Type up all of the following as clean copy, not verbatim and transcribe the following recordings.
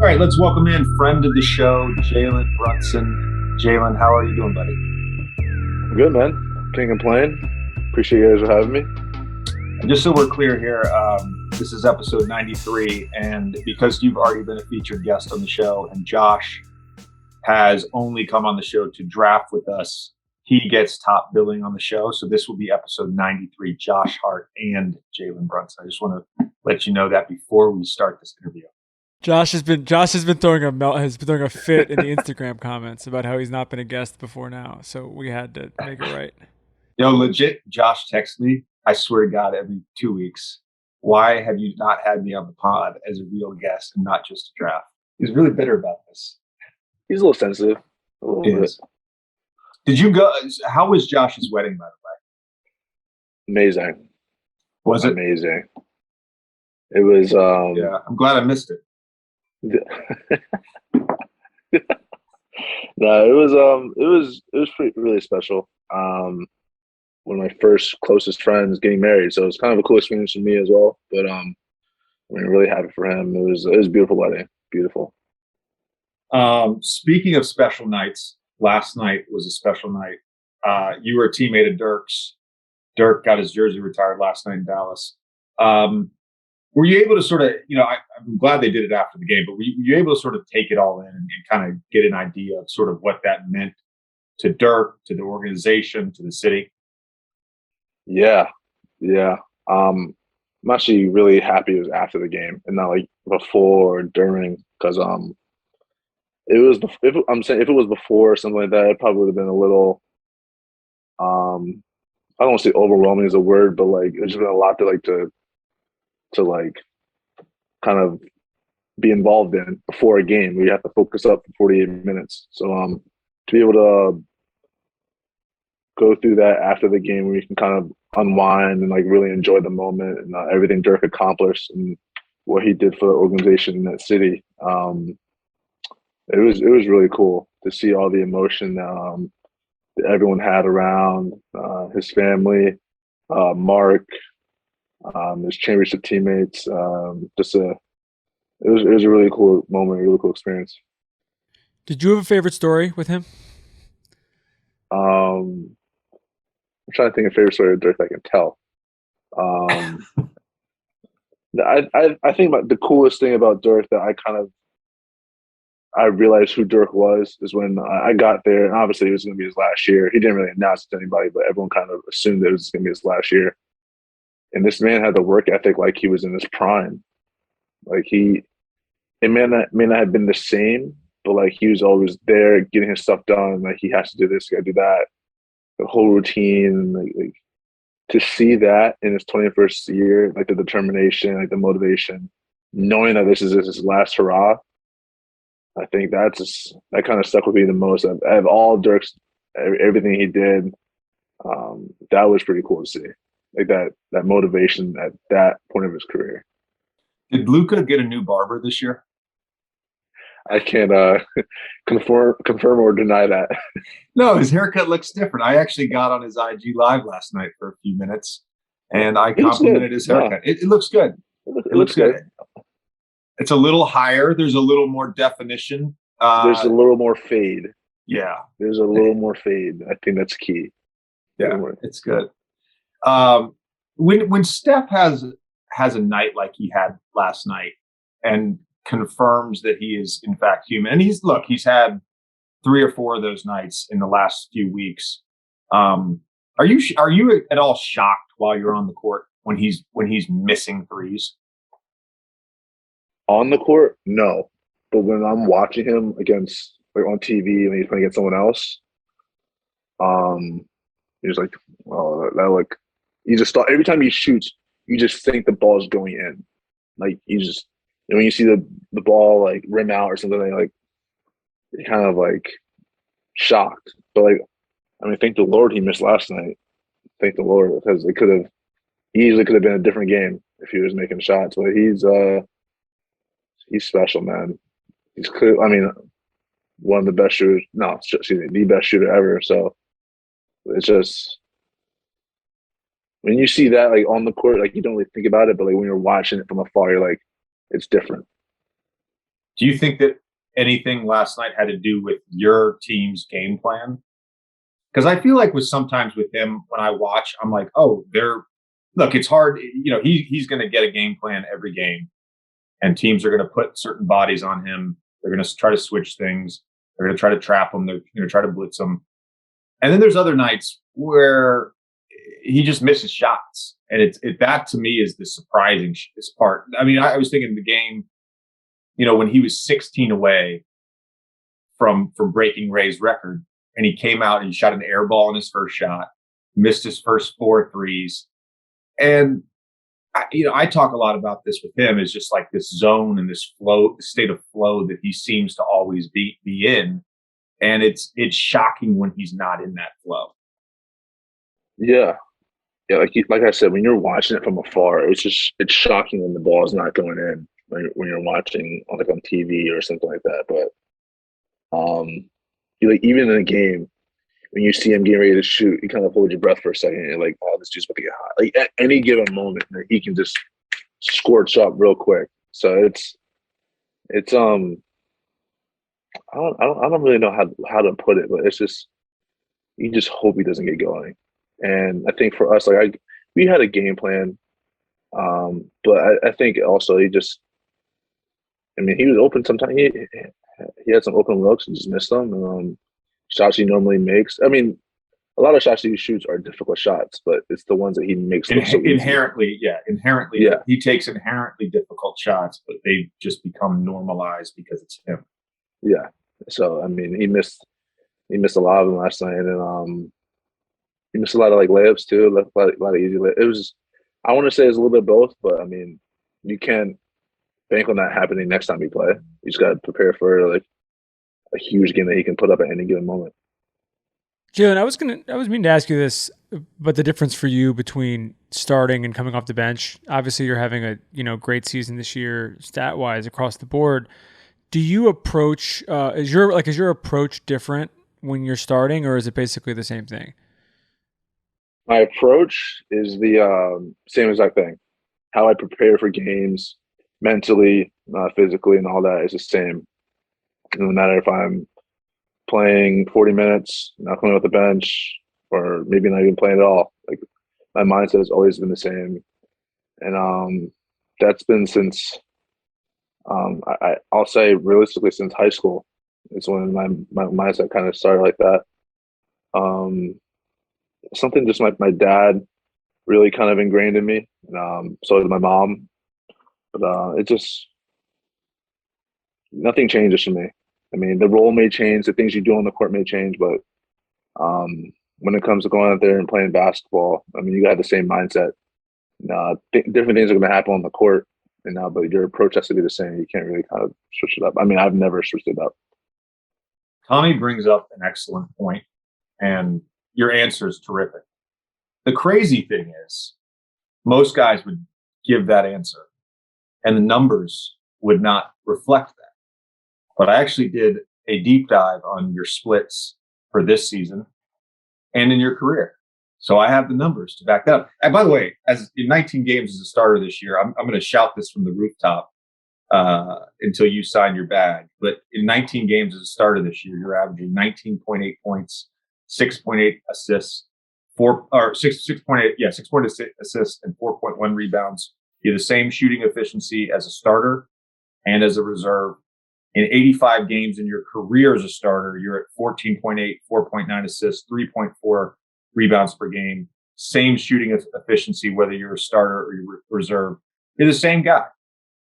All right, let's welcome in friend of the show, Jalen Brunson. Jalen, how are you doing, buddy? I'm good, man. Can't complain. Appreciate you guys for having me. And just so we're clear here, this is episode 93. And because you've already been a featured guest on the show and Josh has only come on the show to draft with us, he gets top billing on the show. So this will be episode 93, Josh Hart and Jalen Brunson. I just want to let you know that before we start this interview. Josh has been throwing a fit in the Instagram comments about how he's not been a guest before now. So we had to make it right. Yo, legit, Josh texts me, I swear to God, every 2 weeks. Why have you not had me on the pod as a real guest and not just a draft? He's really bitter about this. He's a little sensitive. A little bit. Did you go? How was Josh's wedding, by the Amazing. way? Was it? Amazing. It was Yeah, I'm glad I missed it. No, it was really special. One of my first closest friends getting married, so it was kind of a cool experience for me as well. But really happy for him. It was a beautiful wedding. Beautiful. Speaking of special nights, last night was a special night. You were a teammate of Dirk's. Dirk got his jersey retired last night in Dallas. Were you able to sort of, I'm glad they did it after the game, but were you able to sort of take it all in and kind of get an idea of sort of what that meant to Dirk, to the organization, to the city? Yeah. I'm actually really happy it was after the game and not like before or during, because if it was before or something like that, it probably would have been a little I don't want to say overwhelming is a word, but like it's just been a lot to kind of be involved in before a game where you have to focus up for 48 minutes. So to be able to go through that after the game where you can kind of unwind and like really enjoy the moment and everything Dirk accomplished and what he did for the organization in that city. It was really cool to see all the emotion that everyone had around his family, Mark, his championship teammates. It was a really cool moment, a really cool experience. Did you have a favorite story with him? I'm trying to think of a favorite story of Dirk I can tell. Um, I think about the coolest thing about Dirk that I realized who Dirk was is when I got there, and obviously it was going to be his last year. He didn't really announce it to anybody, but everyone kind of assumed that it was going to be his last year. And this man had the work ethic like he was in his prime. Like it may not have been the same, but like he was always there getting his stuff done. Like he has to do this, got to do that. The whole routine, like to see that in his 21st year, like the determination, like the motivation, knowing that this is his last hurrah. I think that kind of stuck with me the most. Out of all Dirk's, everything he did, that was pretty cool to see. Like that motivation at that point of his career. Did Luka get a new barber this year? I can't confirm or deny that. No, his haircut looks different. I actually got on his IG live last night for a few minutes, and I complimented his haircut. Yeah. It looks good. It looks good. It's a little higher. There's a little more definition. There's a little more fade. Yeah. There's a little more fade. I think that's key. Yeah, it's good. When Steph has a night like he had last night and confirms that he is in fact human, and he's had 3 or 4 of those nights in the last few weeks. Are you at all shocked while you're on the court when he's missing threes? On the court, no. But when I'm watching him against like on TV and he's playing against someone else, he's like, oh, that like you just thought every time he shoots, you just think the ball's going in. Like when you see the ball like rim out or something like you're kind of like shocked. But like thank the Lord he missed last night. Thank the Lord because it easily could have been a different game if he was making shots. But he's special, man. He's clear. One of the best shooters. No, excuse me, the best shooter ever. So it's just when you see that like on the court, like you don't really think about it, but like when you're watching it from afar, you're like, it's different. Do you think that anything last night had to do with your team's game plan? Because I feel like with sometimes with him, when I watch, I'm like, oh, look, it's hard. He's going to get a game plan every game, and teams are going to put certain bodies on him. They're going to try to switch things. They're going to try to trap him. They're going to try to blitz him. And then there's other nights where he just misses shots, and that to me is the surprising part. I mean, I was thinking the game, when he was 16 away from breaking Ray's record, and he came out and he shot an air ball in his first shot, missed his first 4 threes. And, I talk a lot about this with him, is just like this zone and this flow, the state of flow that he seems to always be in. And it's shocking when he's not in that flow. Yeah. Yeah, like I said, when you're watching it from afar, it's shocking when the ball is not going in when you're watching on TV or something like that. But even in a game, when you see him getting ready to shoot, you kind of hold your breath for a second and you're like, oh, this dude's about to get hot. Like at any given moment, he can just scorch up real quick. So I don't really know how to put it, but it's just, you just hope he doesn't get going. And I think for us, we had a game plan, but I think also he was open sometimes. He had some open looks and just missed them. Shots he normally makes. I mean, a lot of shots he shoots are difficult shots, but it's the ones that he makes look so inherently. Yeah. He takes inherently difficult shots, but they just become normalized because it's him. Yeah. So I mean, he missed a lot of them last night, and he missed a lot of layups too. A lot of easy layups. It was, I want to say it's a little bit of both, but I mean, you can't bank on that happening next time you play. You just got to prepare for a huge game that he can put up at any given moment. Jalen, I was meaning to ask you this, but the difference for you between starting and coming off the bench. Obviously, you're having a great season this year, stat wise across the board. Do you approach is your approach different when you're starting, or is it basically the same thing? My approach is the same exact thing. How I prepare for games mentally, physically, and all that is the same. It doesn't matter if I'm playing 40 minutes, not coming off the bench, or maybe not even playing at all. My mindset has always been the same, and that's been since I'll say realistically since high school. It's when my mindset kind of started like that. Something just my dad really kind of ingrained in me, and so did my mom. But it just nothing changes for me. I mean, the role may change, the things you do on the court may change, but when it comes to going out there and playing basketball, I mean, you got the same mindset. Different things are going to happen on the court, but your approach has to be the same. You can't really kind of switch it up. I mean, I've never switched it up. Tommy brings up an excellent point, and your answer is terrific. The crazy thing is, most guys would give that answer, and the numbers would not reflect that. But I actually did a deep dive on your splits for this season and in your career. So I have the numbers to back that up. And by the way, as in 19 games as a starter this year, I'm going to shout this from the rooftop until you sign your bag. But in 19 games as a starter this year, you're averaging 19.8 points, 6.8 assists, 6.8 assists and 4.1 rebounds. You have the same shooting efficiency as a starter and as a reserve. In 85 games in your career as a starter, you're at 14.8, 4.9 assists, 3.4 rebounds per game. Same shooting efficiency, whether you're a starter or you're reserve. You're the same guy,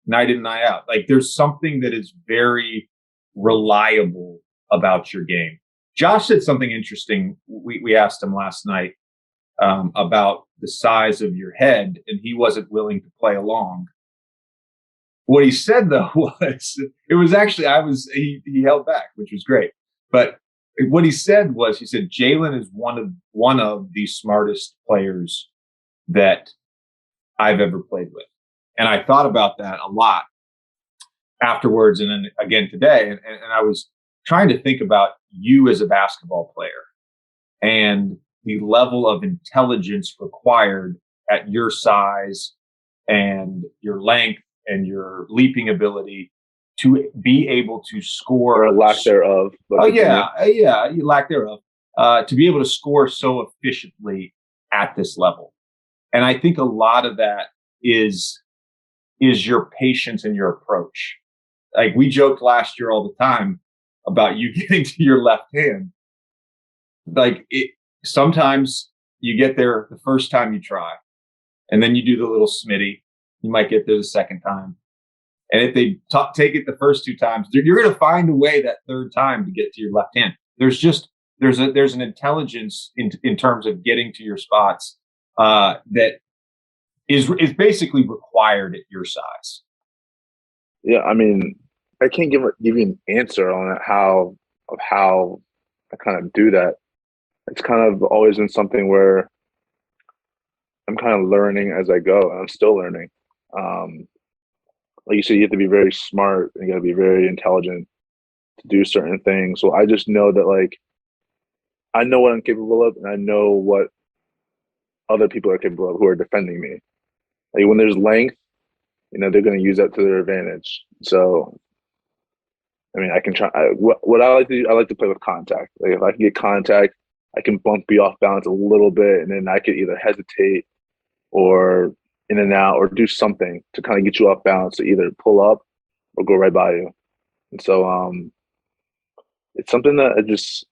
night in, night out. There's something that is very reliable about your game. Josh said something interesting. We asked him last night about the size of your head, and he wasn't willing to play along. What he said though was, it was actually, he held back, which was great. But what he said was, he said, Jalen is one of the smartest players that I've ever played with. And I thought about that a lot afterwards. And then again today, and I was trying to think about you as a basketball player and the level of intelligence required at your size and your length and your leaping ability to be able to score, or lack thereof. Oh yeah, lack thereof. To be able to score so efficiently at this level, and I think a lot of that is your patience and your approach. Like we joked last year all the time about you getting to your left hand. Like sometimes you get there the first time you try, and then you do the little smitty. You might get there the second time. And if they take it the first two times, you're going to find a way that third time to get to your left hand. There's an intelligence in terms of getting to your spots that is basically required at your size. Yeah, I mean, I can't give you an answer on how I kind of do that. It's kind of always been something where I'm kind of learning as I go, and I'm still learning. Like you said, you have to be very smart and you got to be very intelligent to do certain things. So I just know that, like, I know what I'm capable of, and I know what other people are capable of who are defending me. Like when there's length, they're going to use that to their advantage. So, I mean, I can try. What I like to do, I like to play with contact. Like if I can get contact, I can bump you off balance a little bit, and then I could either hesitate or in and out or do something to kind of get you off balance to either pull up or go right by you. And so it's something that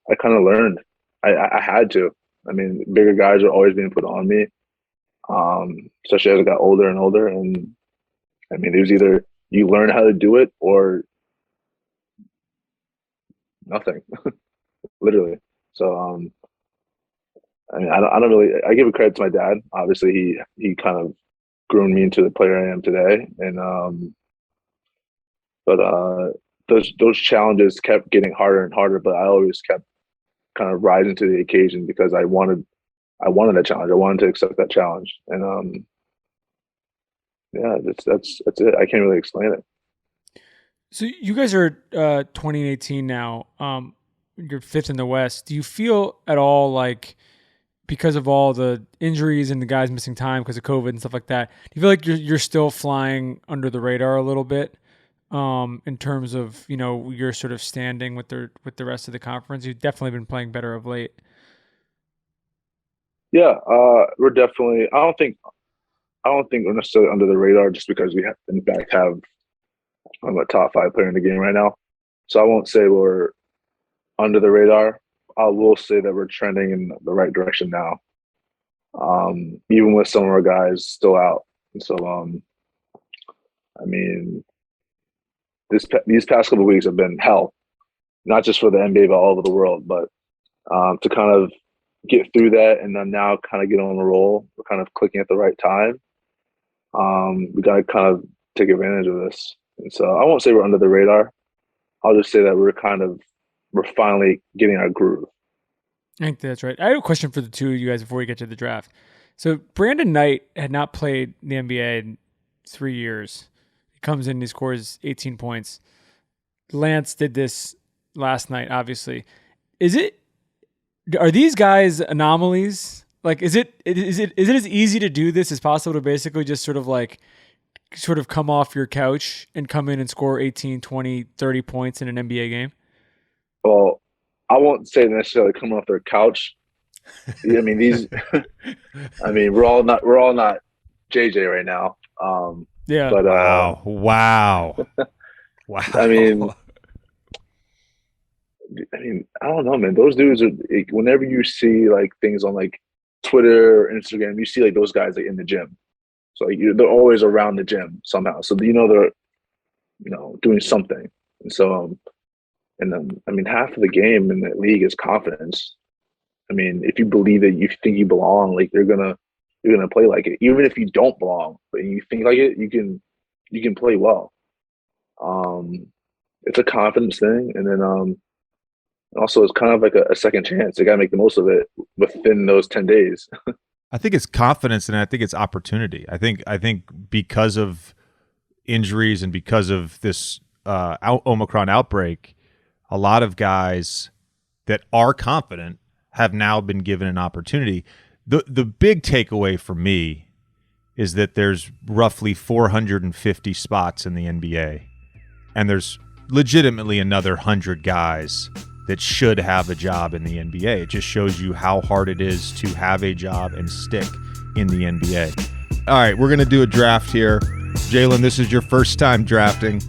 I kind of learned. I had to. I mean, bigger guys are always being put on me, especially as I got older and older. And I mean, it was either you learn how to do it or nothing, literally. So I mean, I don't really. I give it credit to my dad. Obviously, he kind of groomed me into the player I am today. And but those challenges kept getting harder and harder. But I always kept kind of rising to the occasion because I wanted that challenge. I wanted to accept that challenge. And yeah, that's it. I can't really explain it. So you guys are 2018 now. You're fifth in the West. Do you feel at all like, because of all the injuries and the guys missing time because of COVID and stuff like that, do you feel like you're still flying under the radar a little bit in terms of your sort of standing with the rest of the conference? You've definitely been playing better of late. Yeah, we're definitely. I don't think we're necessarily under the radar just because we in fact have I'm a top 5 player in the game right now. So I won't say we're under the radar. I will say that we're trending in the right direction now, even with some of our guys still out. And so, I mean, these past couple of weeks have been hell, not just for the NBA, but all over the world. But to kind of get through that and then now kind of get on the roll, we're kind of clicking at the right time. We got to kind of take advantage of this. And so I won't say we're under the radar. I'll just say that we're finally getting our groove. I think that's right. I have a question for the two of you guys before we get to the draft. So Brandon Knight had not played the NBA in 3 years. He comes in and he scores 18 points. Lance did this last night, obviously. Are these guys anomalies? Like, is it as easy to do this as possible to basically just sort of come off your couch and come in and score 18, 20, 30 points in an NBA game? Well, I won't say necessarily coming off their couch. I mean, we're all not JJ right now. Yeah. But wow. I mean, I don't know, man. Those dudes are. Whenever you see like things on like Twitter or Instagram, you see like those guys like in the gym. So like, they're always around the gym somehow. So they're doing something. And so and then I mean, half of the game in that league is confidence. I mean, if you believe it, you think you belong, like you're gonna play like it. Even if you don't belong, but you think like it, you can play well. It's a confidence thing, and then also it's kind of like a second chance. You gotta make the most of it within those 10 days. I think it's confidence, and I think it's opportunity. I think because of injuries and because of this Omicron outbreak, a lot of guys that are confident have now been given an opportunity. The big takeaway for me is that there's roughly 450 spots in the NBA. and there's legitimately another 100 guys that should have a job in the NBA. It just shows you how hard it is to have a job and stick in the NBA. All right, we're going to do a draft here. Jalen, this is your first time drafting.